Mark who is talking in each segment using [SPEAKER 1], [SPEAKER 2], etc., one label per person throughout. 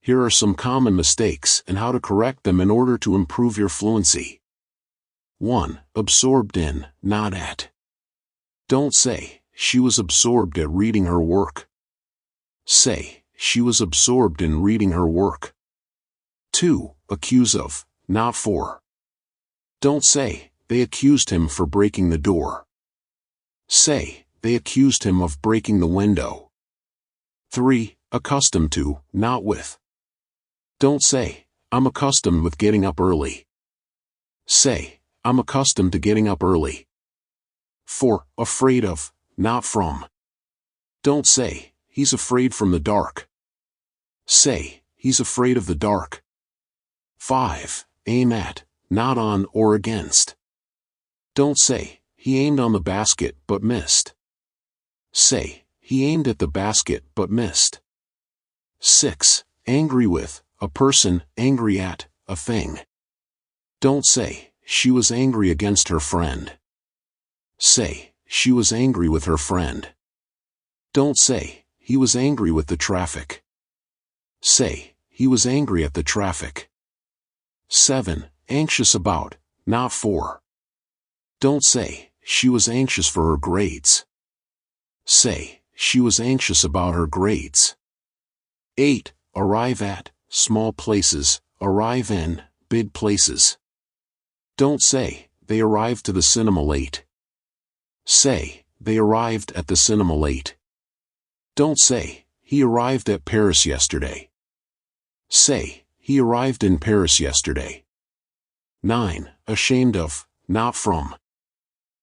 [SPEAKER 1] Here are some common mistakes and how to correct them in order to improve your fluency. 1. Absorbed in, not at. Don't say, she was absorbed at reading her work. Say, she was absorbed in reading her work. 2. Accuse of, not for. Don't say, they accused him for breaking the door. Say, they accused him of breaking the window. 3. Accustomed to, not with. Don't say, I'm accustomed with getting up early. Say, I'm accustomed to getting up early. 4. Afraid of, not from. Don't say, he's afraid from the dark. Say, he's afraid of the dark. 5. Aim at, not on or against. Don't say, he aimed on the basket but missed. Say, he aimed at the basket but missed. 6. Angry with, a person, angry at, a thing. Don't say, she was angry against her friend. Say, she was angry with her friend. Don't say, he was angry with the traffic. Say, he was angry at the traffic. 7. Anxious about, not for. Don't say, she was anxious for her grades. Say, she was anxious about her grades. 8. Arrive at, small places, arrive in, big places. Don't say, they arrived to the cinema late. Say, they arrived at the cinema late. Don't say, he arrived at Paris yesterday. Say, he arrived in Paris yesterday. 9. Ashamed of, not from.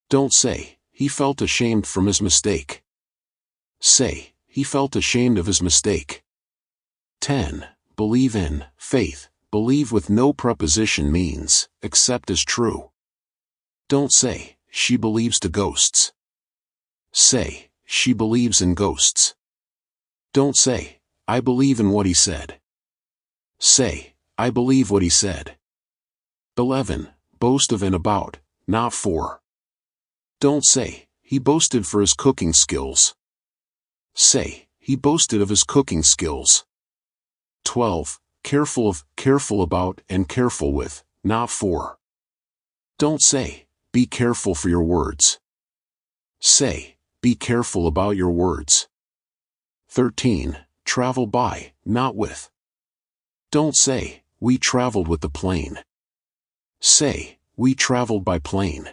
[SPEAKER 1] Don't say, he felt ashamed from his mistake. Say, he felt ashamed of his mistake. 10. Believe in, faith. Believe with no preposition means, accept as true. Don't say, she believes to ghosts. Say, she believes in ghosts. Don't say, I believe in what he said. Say, I believe what he said. 11. Boast of and about, not for. Don't say, he boasted for his cooking skills. Say, he boasted of his cooking skills. 12. Careful of, careful about and careful with, not for. Don't say, be careful for your words. Say, be careful about your words. 13. Travel by, not with. Don't say, we traveled with the plane. Say, we traveled by plane.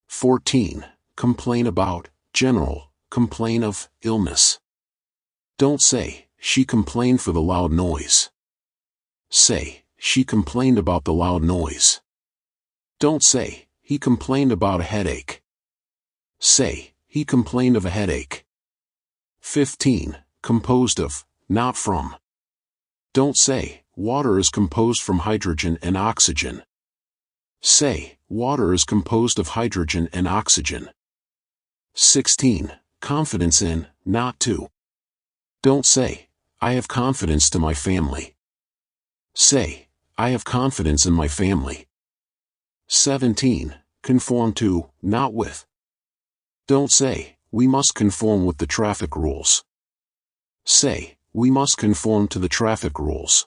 [SPEAKER 1] 14. Complain about, general, complain of, illness. Don't say, she complained for the loud noise. Say, she complained about the loud noise. Don't say, he complained about a headache. Say, he complained of a headache. 15. Composed of, not from. Don't say, water is composed from hydrogen and oxygen. Say, water is composed of hydrogen and oxygen. 16. Confidence in, not to. Don't say, I have confidence to my family. Say, I have confidence in my family. 17. Conform to, not with. Don't say, we must conform with the traffic rules. Say, we must conform to the traffic rules.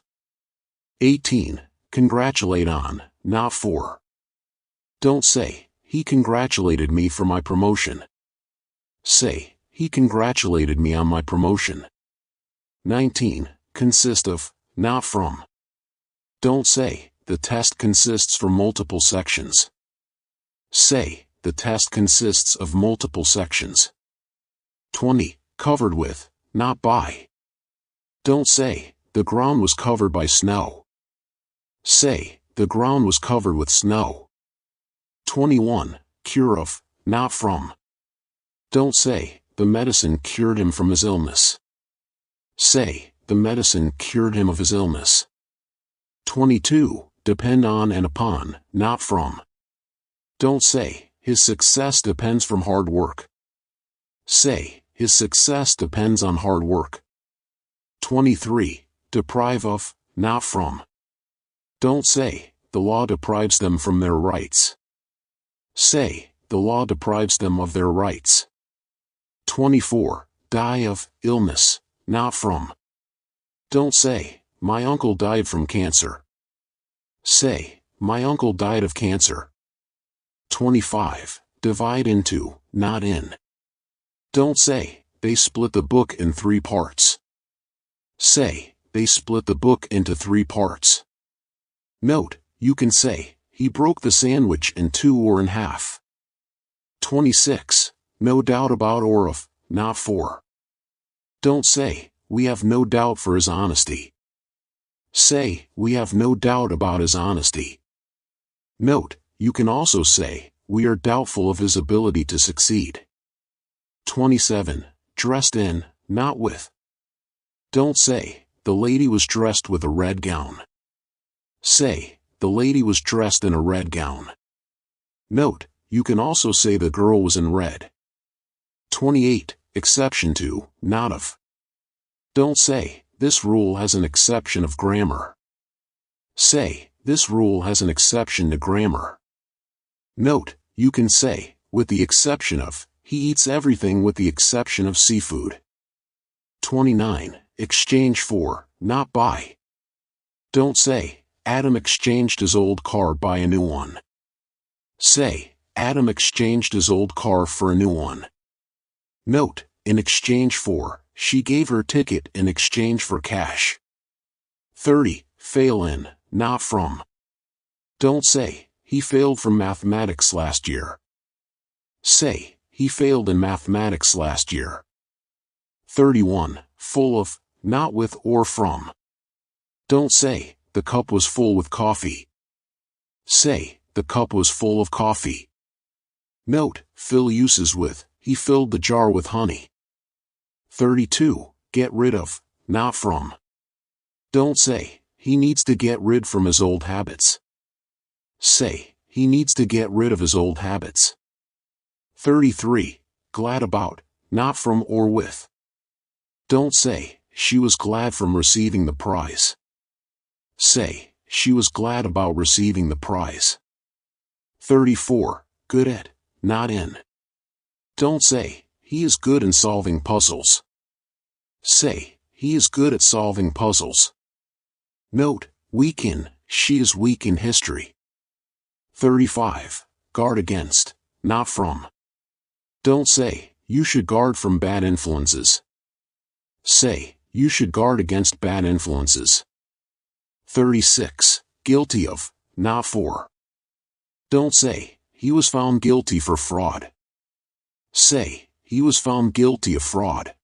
[SPEAKER 1] 18. Congratulate on, not for. Don't say, he congratulated me for my promotion. Say, he congratulated me on my promotion. 19. Consist of, not from. Don't say, the test consists from multiple sections. Say, the test consists of multiple sections. 20. Covered with, not by. Don't say, the ground was covered by snow. Say, the ground was covered with snow. 21. Cure of, not from. Don't say, the medicine cured him from his illness. Say, the medicine cured him of his illness. 22. Depend on and upon, not from. Don't say, his success depends from hard work. Say, his success depends on hard work. 23. Deprive of, not from. Don't say, the law deprives them from their rights. Say, the law deprives them of their rights. 24. Die of, illness, not from. Don't say, my uncle died from cancer. Say, my uncle died of cancer. 25. Divide into, not in. Don't say, they split the book in 3 parts. Say, they split the book into 3 parts. Note, you can say, he broke the sandwich in 2 or in half. 26. No doubt about or of, not for. Don't say, we have no doubt for his honesty. Say, we have no doubt about his honesty. Note, you can also say, we are doubtful of his ability to succeed. 27. Dressed in, not with. Don't say, the lady was dressed with a red gown. Say, the lady was dressed in a red gown. Note, you can also say the girl was in red. 28. Exception to, not of. Don't say, this rule has an exception of grammar. Say, this rule has an exception to grammar. Note, you can say, with the exception of, he eats everything with the exception of seafood. 29. Exchange for, not buy. Don't say, Adam exchanged his old car by a new one. Say, Adam exchanged his old car for a new one. Note, in exchange for, she gave her ticket in exchange for cash. 30. Fail in, not from. Don't say, he failed from mathematics last year. Say, he failed in mathematics last year. 31. Full of, not with or from. Don't say, the cup was full with coffee. Say, the cup was full of coffee. Note, fill uses with, he filled the jar with honey. 32. Get rid of, not from. Don't say, he needs to get rid from his old habits. Say, he needs to get rid of his old habits. 33. Glad about, not from or with. Don't say, she was glad from receiving the prize. Say, she was glad about receiving the prize. 34. Good at, not in. Don't say, he is good in solving puzzles. Say, he is good at solving puzzles. Note, weak in, she is weak in history. 35. Guard against, not from. Don't say, you should guard from bad influences. Say, you should guard against bad influences. 36. Guilty of, not for. Don't say, he was found guilty for fraud. Say, he was found guilty of fraud.